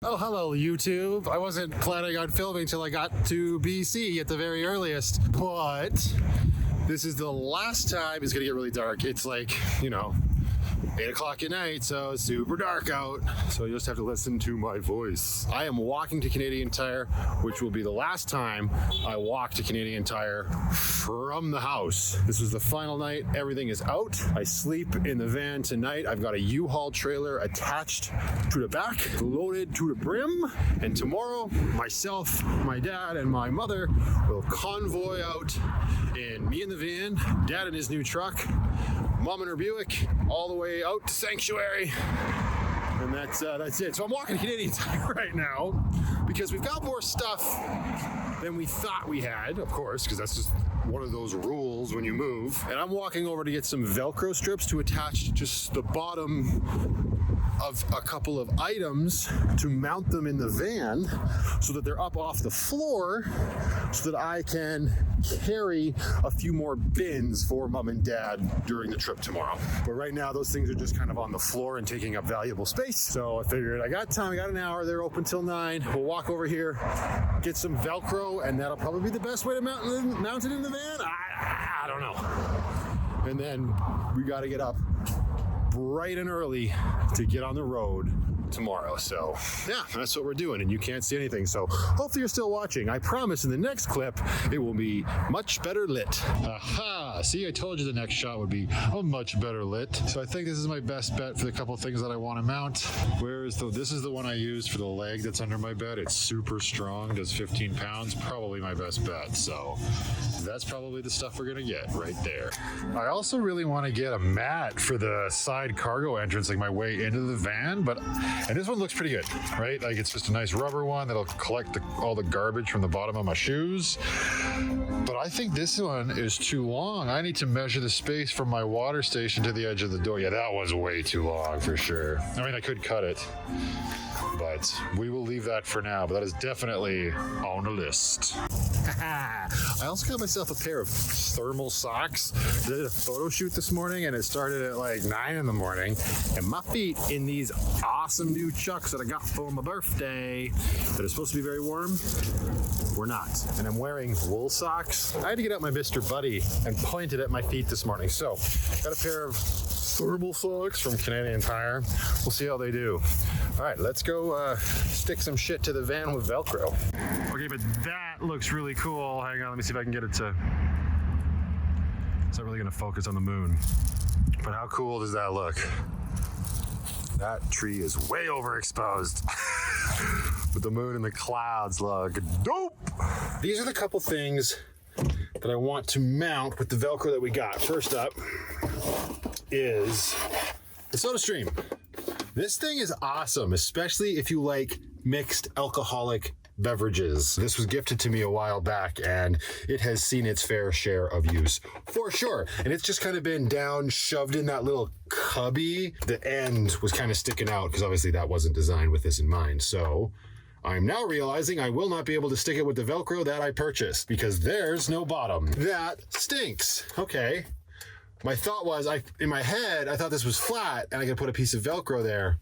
Oh, hello, YouTube. I wasn't planning on filming till I got to BC at the very earliest, but this is the last time. It's gonna get really dark. It's like, 8 o'clock at night, so it's super dark out. So you just have to listen to my voice. I am walking to Canadian Tire, which will be the last time I walk to Canadian Tire from the house. This was the final night. Everything is out. I sleep in the van tonight. I've got a U-Haul trailer attached to the back, loaded to the brim. And tomorrow, myself, my dad, and my mother will convoy out in me in the van, dad in his new truck, Mom in her Buick, all the way out to Sanctuary. And that's it. So I'm walking Canadian Tire right now because we've got more stuff than we thought we had, of course, because that's just one of those rules when you move. And I'm walking over to get some Velcro strips to attach to just the bottom of a couple of items to mount them in the van so that they're up off the floor so that I can carry a few more bins for mom and dad during the trip tomorrow. But right now those things are just kind of on the floor and taking up valuable space. So I figured I got time, I got an hour, they're open till 9. We'll walk over here, get some Velcro, and that'll probably be the best way to mount it in the van. I don't know. And then we got to get up bright and early to get on the road tomorrow. So yeah, that's what we're doing, and you can't see anything, so hopefully you're still watching. I promise in the next clip it will be much better lit. Aha, see, I told you the next shot would be much better lit. So I think this is my best bet for the couple things that I want to mount. This is the one I used for the leg that's under my bed. It's super strong, does 15 pounds, probably my best bet. So that's probably the stuff we're gonna get right there. I also really want to get a mat for the side cargo entrance, like my way into the van, and this one looks pretty good, right? Like it's just a nice rubber one that'll collect all the garbage from the bottom of my shoes. But I think this one is too long. I need to measure the space from my water station to the edge of the door. Yeah, that one's way too long for sure. I mean, I could cut it, but we will leave that for now. But that is definitely on the list. I also got myself a pair of thermal socks. I did a photo shoot this morning and it started at like 9 in the morning, and my feet in these awesome new Chucks that I got for my birthday that are supposed to be very warm were not. And I'm wearing wool socks. I had to get out my Mr. Buddy and point it at my feet this morning. So got a pair of thermal socks from Canadian Tire. We'll see how they do. All right, let's go stick some shit to the van with Velcro. Okay, but that looks really cool. Hang on, let me see if I can get it to... It's not really gonna focus on the moon. But how cool does that look? That tree is way overexposed. But the moon and the clouds look dope. These are the couple things that I want to mount with the Velcro that we got. First up is the SodaStream. This thing is awesome, especially if you like mixed alcoholic beverages. This was gifted to me a while back and it has seen its fair share of use for sure. And it's just kind of been down, shoved in that little cubby. The end was kind of sticking out because obviously that wasn't designed with this in mind. So I'm now realizing I will not be able to stick it with the Velcro that I purchased because there's no bottom. That stinks. Okay. My thought was, in my head, I thought this was flat and I could put a piece of Velcro there.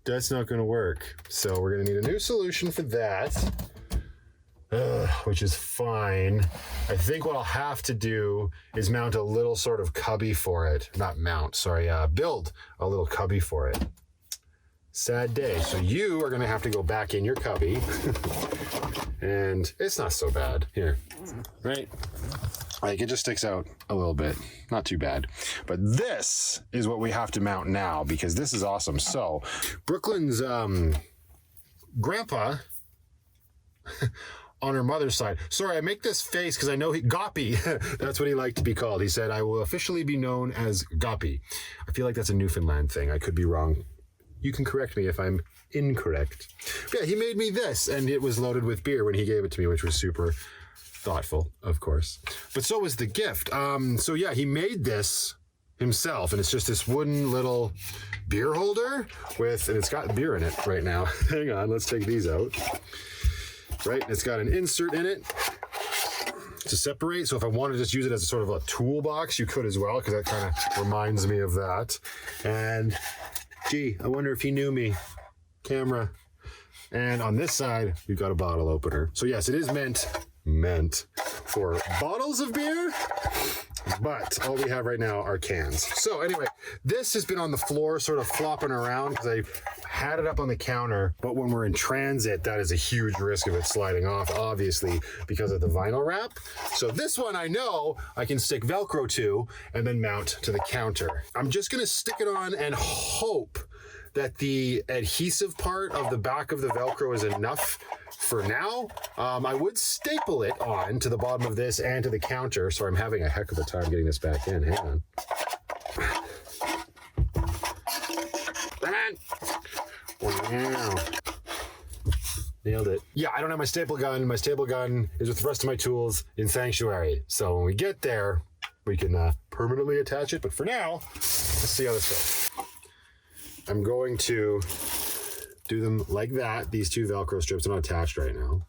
That's not going to work. So we're going to need a new solution for that, which is fine. I think what I'll have to do is mount a little sort of cubby for it. Not mount, sorry, build a little cubby for it. Sad day. So you are going to have to go back in your cubby. And it's not so bad. Here, right? Like it just sticks out a little bit. Not too bad. But this is what we have to mount now because this is awesome. So Brooklyn's grandpa on her mother's side. Sorry, I make this face because I know Goppy. That's what he liked to be called. He said, I will officially be known as Goppy. I feel like that's a Newfoundland thing. I could be wrong. You can correct me if I'm incorrect. But yeah, he made me this and it was loaded with beer when he gave it to me, which was super thoughtful, of course. But so was the gift. So yeah, he made this himself, and it's just this wooden little beer holder and it's got beer in it right now. Hang on, let's take these out. Right, it's got an insert in it to separate. So if I want to just use it as a sort of a toolbox, you could as well, because that kind of reminds me of that. And gee, I wonder if he knew me. Camera. And on this side, we've got a bottle opener. So yes, it is meant for bottles of beer, but all we have right now are cans. So anyway, this has been on the floor sort of flopping around because I had it up on the counter, but when we're in transit, that is a huge risk of it sliding off, obviously, because of the vinyl wrap. So this one I know I can stick Velcro to and then mount to the counter. I'm just gonna stick it on and hope that the adhesive part of the back of the Velcro is enough for now. I would staple it on to the bottom of this and to the counter, so I'm having a heck of a time getting this back in. Hang on. Wow. Nailed it. Yeah, I don't have my staple gun. My staple gun is with the rest of my tools in Sanctuary. So when we get there, we can permanently attach it. But for now, let's see how this goes. I'm going to do them like that. These two Velcro strips are not attached right now.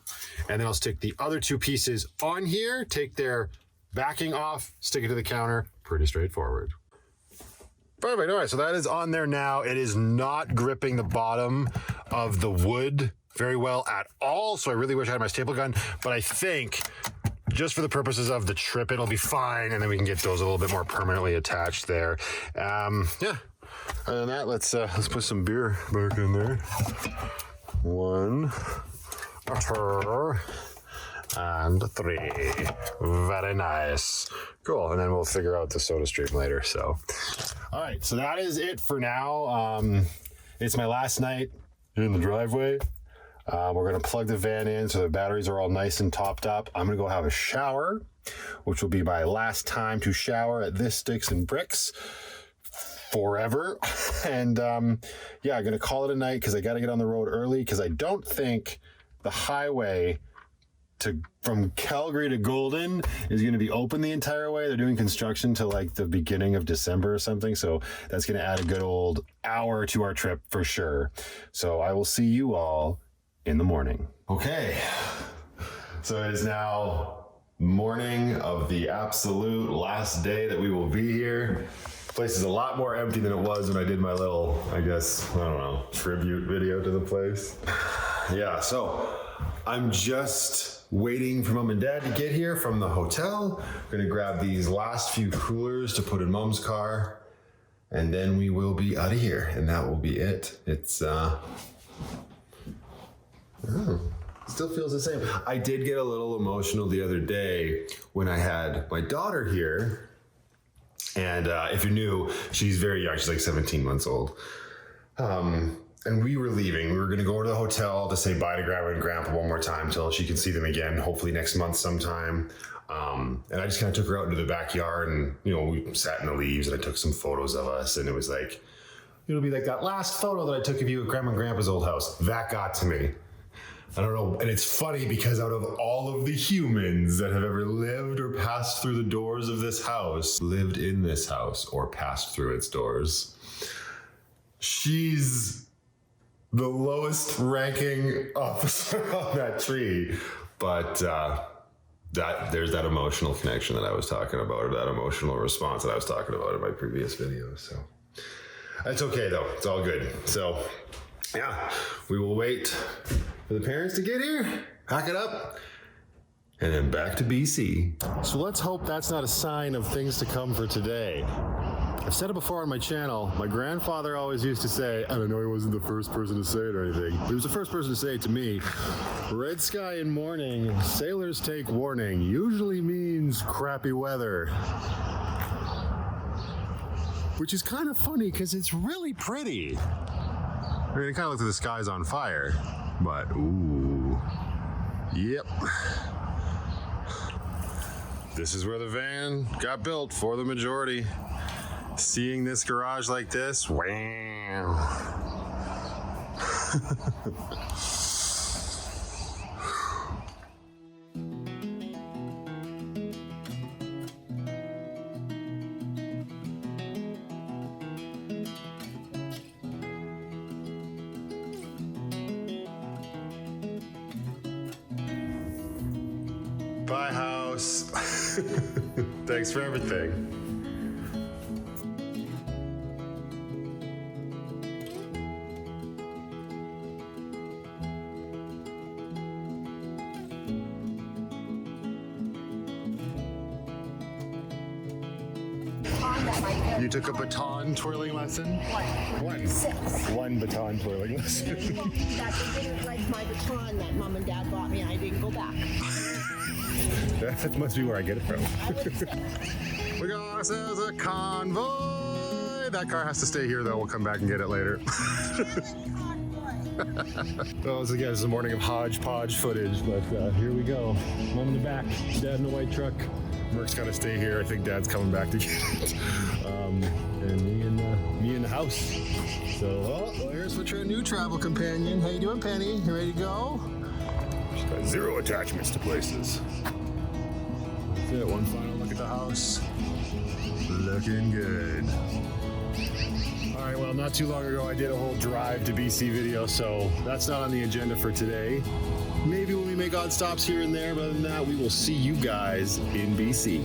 And then I'll stick the other two pieces on here, take their backing off, stick it to the counter. Pretty straightforward. Perfect. All right, so that is on there now. It is not gripping the bottom of the wood very well at all. So I really wish I had my staple gun, but I think just for the purposes of the trip, it'll be fine. And then we can get those a little bit more permanently attached there. Yeah. Other than that, let's put some beer back in there. 1, 2, and 3. Very nice. Cool. And then we'll figure out the soda stream later. So, all right. So that is it for now. It's my last night in the driveway. We're going to plug the van in so the batteries are all nice and topped up. I'm going to go have a shower, which will be my last time to shower at this Sticks and Bricks forever. And yeah, I'm going to call it a night because I got to get on the road early because I don't think the highway from Calgary to Golden is going to be open the entire way. They're doing construction till like the beginning of December or something. So that's going to add a good old hour to our trip for sure. So I will see you all in the morning. Okay. So it is now morning of the absolute last day that we will be here. The place is a lot more empty than it was when I did my little, I guess, I don't know, tribute video to the place. Yeah, so I'm just waiting for Mom and Dad to get here from the hotel. I'm gonna grab these last few coolers to put in Mom's car, and then we will be out of here, and that will be it. It's, still feels the same. I did get a little emotional the other day when I had my daughter here, and if you're new, she's very young. She's like 17 months old. And we were leaving. We were going to go to the hotel to say bye to Grandma and Grandpa one more time till she can see them again, hopefully next month sometime. And I just kind of took her out into the backyard and, you know, we sat in the leaves and I took some photos of us. And it was like, it'll be like that last photo that I took of you at Grandma and Grandpa's old house. That got to me. I don't know. And it's funny because out of all of the humans that have ever lived or passed through the doors of this house, lived in this house or passed through its doors, she's the lowest ranking officer on that tree. But there's that emotional connection that I was talking about, or that emotional response that I was talking about in my previous video. So it's okay though. It's all good. So yeah, we will wait for the parents to get here, pack it up, and then back to BC. So let's hope that's not a sign of things to come for today. I've said it before on my channel, my grandfather always used to say, I don't know, he wasn't the first person to say it or anything, but he was the first person to say it to me, red sky in morning, sailors take warning, usually means crappy weather. Which is kind of funny because it's really pretty. I mean, it kind of looks like the sky's on fire, but ooh, yep. This is where the van got built for the majority. Seeing this garage like this, wow. Bye, house. Thanks for everything. You took a baton twirling lesson? One. 6. One baton twirling lesson. That they didn't like my baton that mom and dad bought me. I didn't go back. That must be where I get it from. We got ourselves a convoy. That car has to stay here though. We'll come back and get it later. Well, this again is a morning of hodgepodge footage, but here we go. Mom in the back, dad in the white truck. Merc's gotta stay here. I think dad's coming back to get it. And me in the house. So, there's our new travel companion. How you doing, Penny? You ready to go? She's got 0 attachments to places. That's it. One final look at the house. Looking good. All right, well, not too long ago, I did a whole drive to BC video, so that's not on the agenda for today. Maybe when we make odd stops here and there, but other than that, we will see you guys in BC.